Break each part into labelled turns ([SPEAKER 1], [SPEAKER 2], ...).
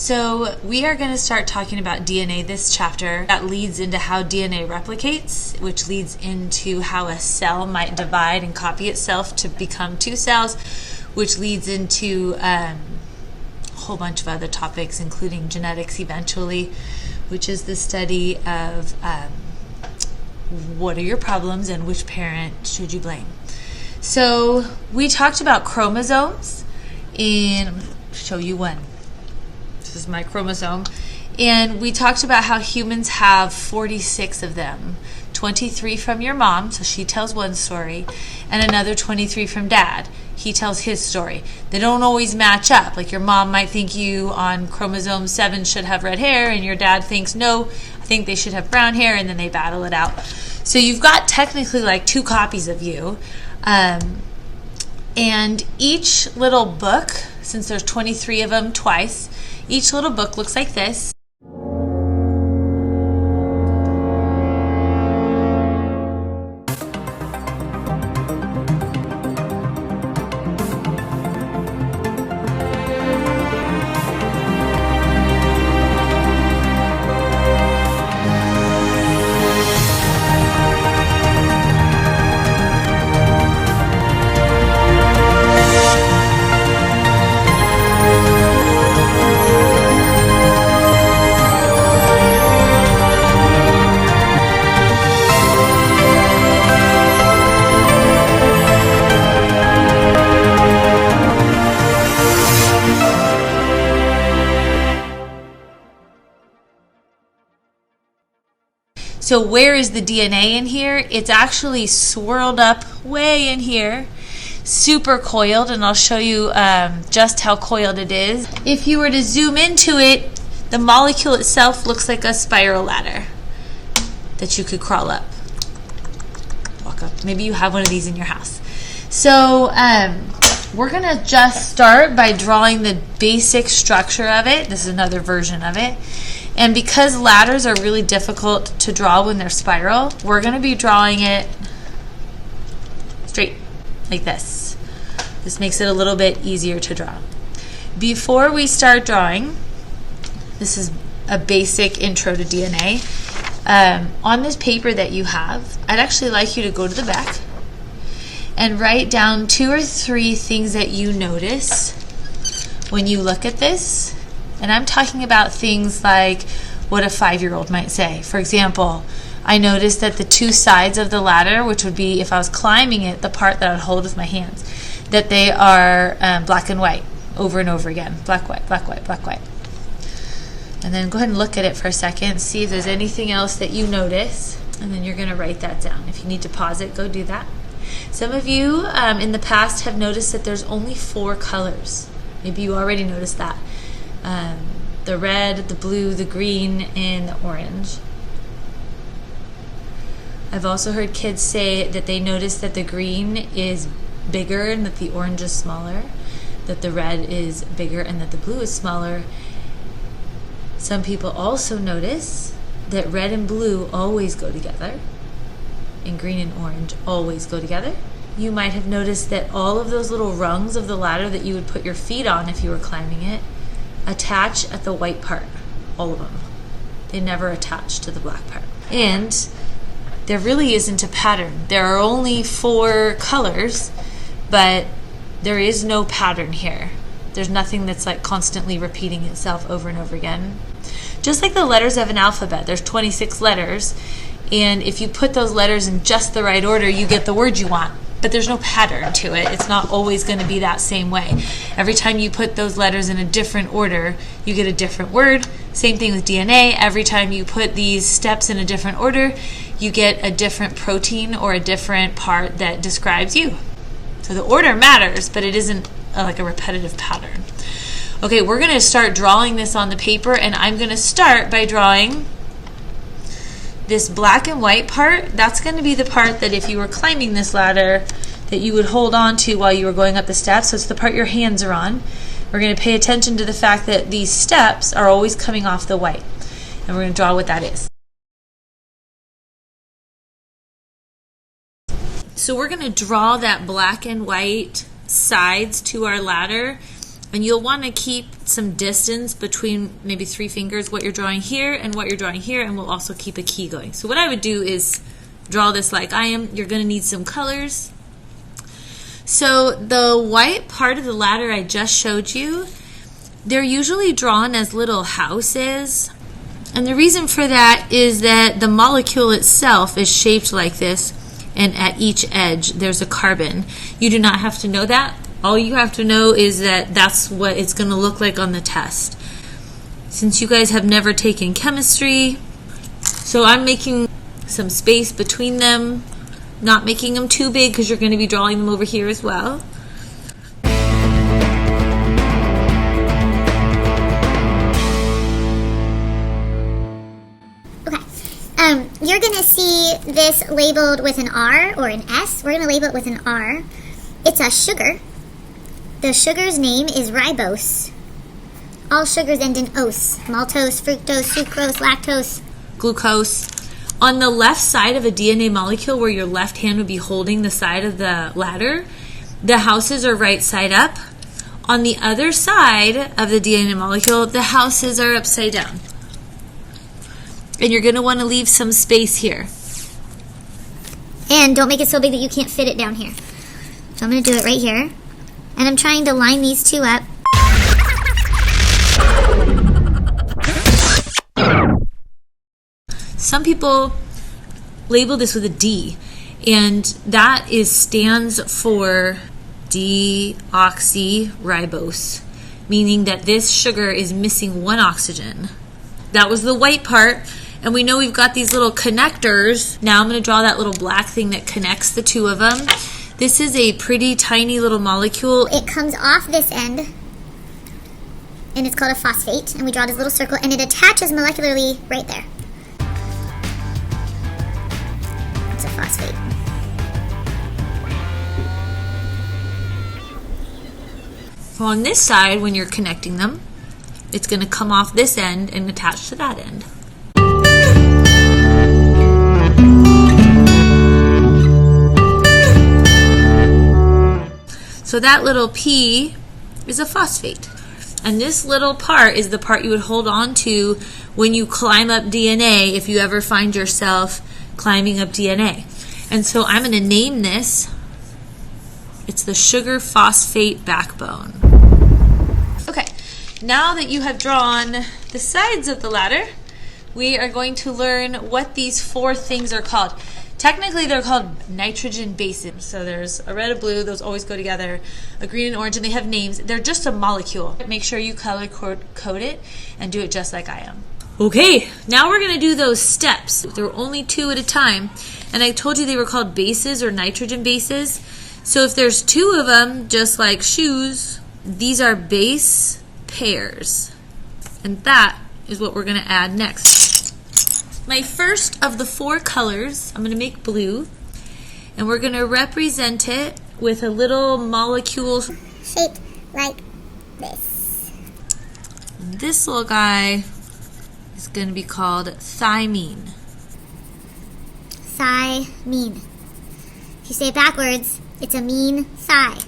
[SPEAKER 1] So we are going to start talking about DNA this chapter. That leads into how DNA replicates, which leads into how a cell might divide and copy itself to become two cells, which leads into a whole bunch of other topics, including genetics eventually, which is the study of what are your problems and which parent should you blame. So we talked about chromosomes, and I'm going to show you one. This is my chromosome. And we talked about how humans have 46 of them. 23 from your mom, so she tells one story, and another 23 from dad. He tells his story. They don't always match up. Like your mom might think you on chromosome 7 should have red hair, and your dad thinks, no, I think they should have brown hair, and then they battle it out. So you've got technically like 2 copies of you. And each little book, since there's 23 of them twice, each little book looks like this. So where is the DNA in here? It's actually swirled up way in here, super coiled, and I'll show you just how coiled it is. If you were to zoom into it, the molecule itself looks like a spiral ladder that you could crawl up, walk up. Maybe you have one of these in your house. So we're gonna just start by drawing the basic structure of it. This is another version of it. And because ladders are really difficult to draw when they're spiral, we're going to be drawing it straight, like this. This makes it a little bit easier to draw. Before we start drawing, this is a basic intro to DNA. On this paper that you have, I'd actually like you to go to the back and write down 2 or 3 things that you notice when you look at this. And I'm talking about things like what a 5-year-old might say. For example, I noticed that the 2 sides of the ladder, which would be if I was climbing it, the part that I would hold with my hands, that they are black and white over and over again. Black, white, black, white, black, white. And then go ahead and look at it for a second, see if there's anything else that you notice, and then you're going to write that down. If you need to pause it, go do that. Some of you in the past have noticed that there's only 4 colors. Maybe you already noticed that. The red, the blue, the green, and the orange. I've also heard kids say that they notice that the green is bigger and that the orange is smaller, that the red is bigger and that the blue is smaller. Some people also notice that red and blue always go together, and green and orange always go together. You might have noticed that all of those little rungs of the ladder that you would put your feet on if you were climbing it attach at the white part, all of them. They never attach to the black part. And there really isn't a pattern. There are only 4 colors, but there is no pattern here. There's nothing that's like constantly repeating itself over and over again. Just like the letters of an alphabet, there's 26 letters, and if you put those letters in just the right order, you get the word you want. But there's no pattern to it. It's not always going to be that same way. Every time you put those letters in a different order, you get a different word. Same thing with DNA. Every time you put these steps in a different order, you get a different protein or a different part that describes you. So the order matters, but it isn't like a repetitive pattern. Okay, we're going to start drawing this on the paper, and I'm going to start by drawing this black and white part. That's going to be the part that if you were climbing this ladder that you would hold on to while you were going up the steps. So it's the part your hands are on. We're going to pay attention to the fact that these steps are always coming off the white. And we're going to draw what that is. So we're going to draw that black and white sides to our ladder And you'll want to keep some distance between maybe 3 fingers, what you're drawing here and what you're drawing here, and we'll also keep a key going. So what I would do is draw this like I am. You're going to need some colors. So the white part of the ladder I just showed you, they're usually drawn as little houses. And the reason for that is that the molecule itself is shaped like this, and at each edge there's a carbon. You do not have to know that. All you have to know is that that's what it's going to look like on the test. Since you guys have never taken chemistry, so I'm making some space between them, not making them too big because you're going to be drawing them over here as well.
[SPEAKER 2] You're going to see this labeled with an R or an S. We're going to label it with an R. It's a sugar. The sugar's name is ribose. All sugars end in ose. Maltose, fructose, sucrose, lactose,
[SPEAKER 1] Glucose. On the left side of a DNA molecule, where your left hand would be holding the side of the ladder, the houses are right side up. On the other side of the DNA molecule, the houses are upside down. And you're going to want to leave some space here.
[SPEAKER 2] And don't make it so big that you can't fit it down here. So I'm going to do it right here. And I'm trying to line these two up.
[SPEAKER 1] Some people label this with a D, and that stands for deoxyribose, meaning that this sugar is missing 1 oxygen. That was the white part, and we know we've got these little connectors. Now I'm going to draw that little black thing that connects the two of them. This is a pretty tiny little molecule.
[SPEAKER 2] It comes off this end, and it's called a phosphate, and we draw this little circle, and it attaches molecularly right there. It's a phosphate.
[SPEAKER 1] So on this side, when you're connecting them, it's going to come off this end and attach to that end. So that little P is a phosphate. And this little part is the part you would hold on to when you climb up DNA, if you ever find yourself climbing up DNA. And so I'm going to name this, it's the sugar phosphate backbone. Okay, now that you have drawn the sides of the ladder, we are going to learn what these 4 things are called. Technically, they're called nitrogen bases. So there's a red, a blue, those always go together, a green and orange, and they have names. They're just a molecule. Make sure you color code it and do it just like I am. Okay, now we're going to do those steps. There were only 2 at a time, and I told you they were called bases or nitrogen bases. So if there's 2 of them, just like shoes, these are base pairs. And that is what we're going to add next. My first of the 4 colors, I'm going to make blue, and we're going to represent it with a little molecule
[SPEAKER 2] Shaped like this.
[SPEAKER 1] This little guy is going to be called thymine.
[SPEAKER 2] Thymine. If you say it backwards, it's a mean thigh.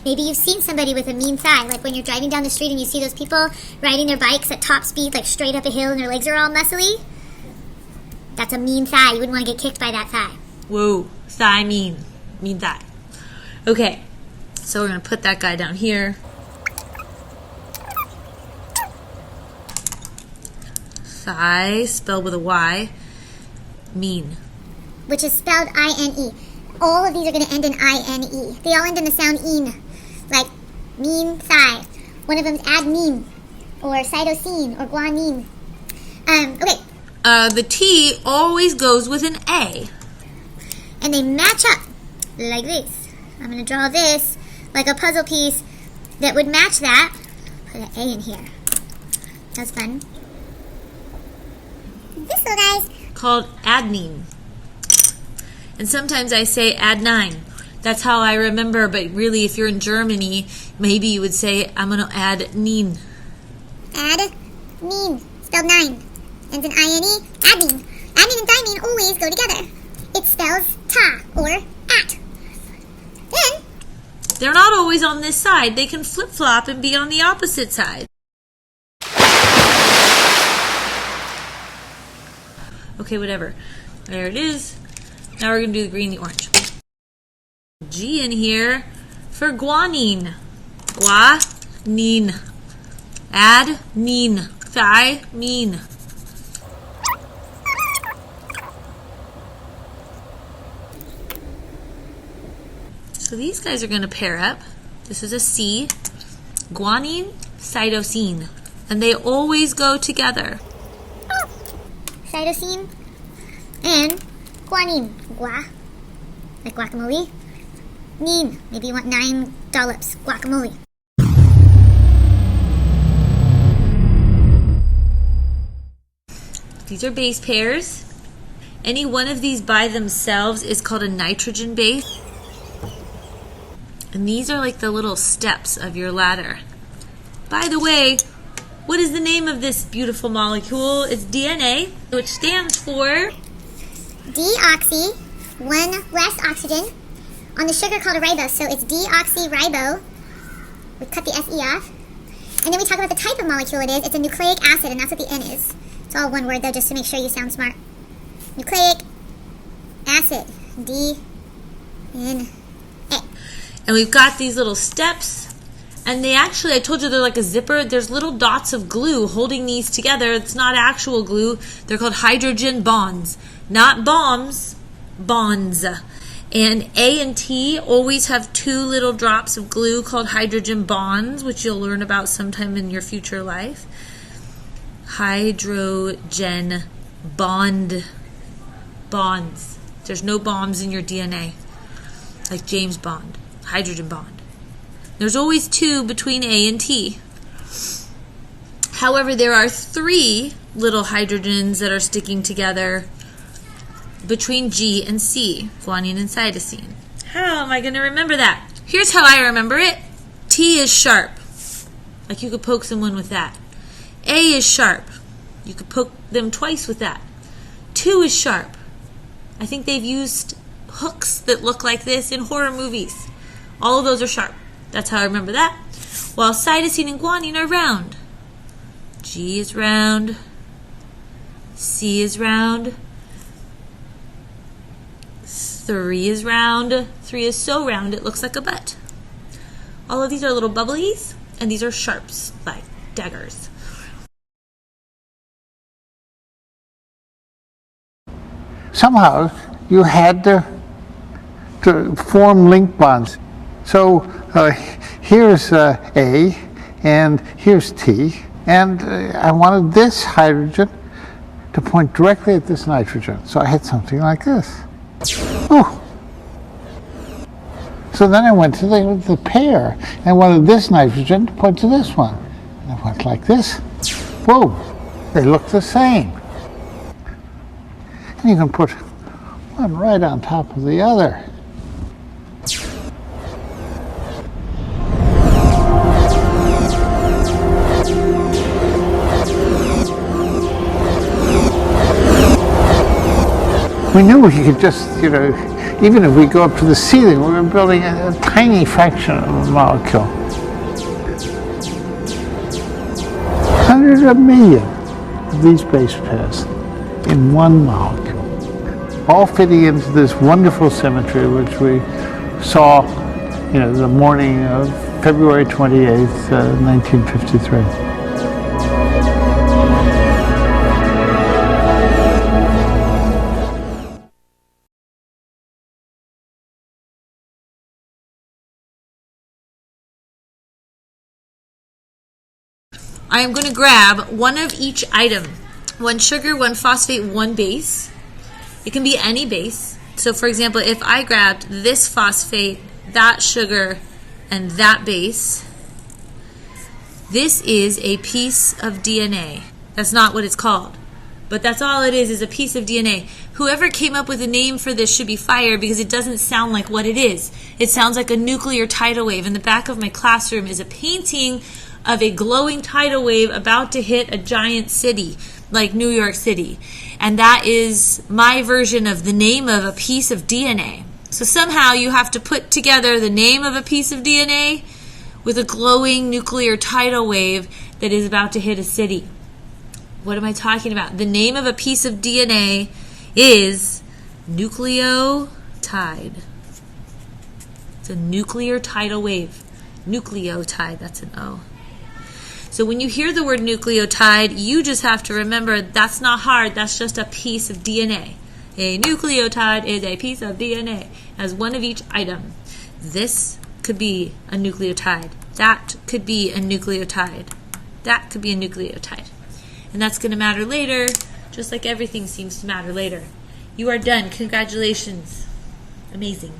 [SPEAKER 2] Maybe you've seen somebody with a mean thigh, like when you're driving down the street and you see those people riding their bikes at top speed, like straight up a hill, and their legs are all muscly. That's a mean thigh. You wouldn't want to get kicked by that thigh.
[SPEAKER 1] Whoa, thymine, mean thigh. Okay, so we're going to put that guy down here. Thigh, spelled with a Y, mean.
[SPEAKER 2] Which is spelled I-N-E. All of these are going to end in I-N-E. They all end in the sound "een," like mean thigh. One of them's adenine, or cytosine, or guanine. Okay.
[SPEAKER 1] The T always goes with an A.
[SPEAKER 2] And they match up like this. I'm going to draw this like a puzzle piece that would match that. Put an A in here. That's fun. This little guy's
[SPEAKER 1] called adenine. And sometimes I say adenine. That's how I remember, but really if you're in Germany, maybe you would say, I'm going to add nine.
[SPEAKER 2] Adenine, spelled 9. Ends in I-N-E, adenine. Adenine and thymine always go together. It spells ta, or at. Then,
[SPEAKER 1] they're not always on this side. They can flip-flop and be on the opposite side. Okay, whatever. There it is. Now we're going to do the green, the orange. G in here for guanine. Guanine. Add nine. Thymine. So these guys are going to pair up. This is a C. Guanine, cytosine. And they always go together.
[SPEAKER 2] Cytosine and guanine. Gua, like guacamole. Nine, maybe you want 9 dollops. Guacamole.
[SPEAKER 1] These are base pairs. Any one of these by themselves is called a nitrogen base. And these are like the little steps of your ladder. By the way, what is the name of this beautiful molecule? It's DNA, which stands for
[SPEAKER 2] Deoxy, 1 less oxygen, on the sugar called a ribose, so it's deoxyribo. We cut the SE off. And then we talk about the type of molecule it is. It's a nucleic acid, and that's what the N is. It's all one word, though, just to make sure you sound smart. Nucleic acid, DNA.
[SPEAKER 1] And we've got these little steps, and they actually, I told you they're like a zipper. There's little dots of glue holding these together. It's not actual glue. They're called hydrogen bonds. Not bombs, bonds. And A and T always have 2 little drops of glue called hydrogen bonds, which you'll learn about sometime in your future life. Hydrogen bonds. There's no bombs in your DNA, like James Bond. Hydrogen bond. There's always 2 between A and T. However, there are 3 little hydrogens that are sticking together between G and C, guanine and cytosine. How am I going to remember that? Here's how I remember it. T is sharp. Like you could poke someone with that. A is sharp. You could poke them twice with that. 2 is sharp. I think they've used hooks that look like this in horror movies. All of those are sharp. That's how I remember that. While cytosine and guanine are round. G is round. C is round. 3 is round. 3 is so round it looks like a butt. All of these are little bubblies, and these are sharps, like daggers.
[SPEAKER 3] Somehow you had to form link bonds. So here's A, and here's T, and I wanted this hydrogen to point directly at this nitrogen. So I had something like this. Oh. So then I went to the pair, and I wanted this nitrogen to point to this one. And I went like this. Whoa, they look the same. And you can put one right on top of the other. We knew we could just, even if we go up to the ceiling, we were building a tiny fraction of a molecule. 100 million of these base pairs in one molecule, all fitting into this wonderful symmetry which we saw, the morning of February 28th, 1953.
[SPEAKER 1] I am going to grab one of each item. 1 sugar, 1 phosphate, 1 base. It can be any base. So for example, if I grabbed this phosphate, that sugar, and that base, this is a piece of DNA. That's not what it's called. But that's all it is a piece of DNA. Whoever came up with a name for this should be fired because it doesn't sound like what it is. It sounds like a nuclear tidal wave. In the back of my classroom is a painting of a glowing tidal wave about to hit a giant city like New York City. And that is my version of the name of a piece of DNA. So somehow you have to put together the name of a piece of DNA with a glowing nuclear tidal wave that is about to hit a city. What am I talking about? The name of a piece of DNA is nucleotide. It's a nuclear tidal wave. Nucleotide, that's an O. So when you hear the word nucleotide, you just have to remember that's not hard, that's just a piece of DNA. A nucleotide is a piece of DNA, as one of each item. This could be a nucleotide. That could be a nucleotide. That could be a nucleotide. And that's going to matter later, just like everything seems to matter later. You are done. Congratulations. Amazing.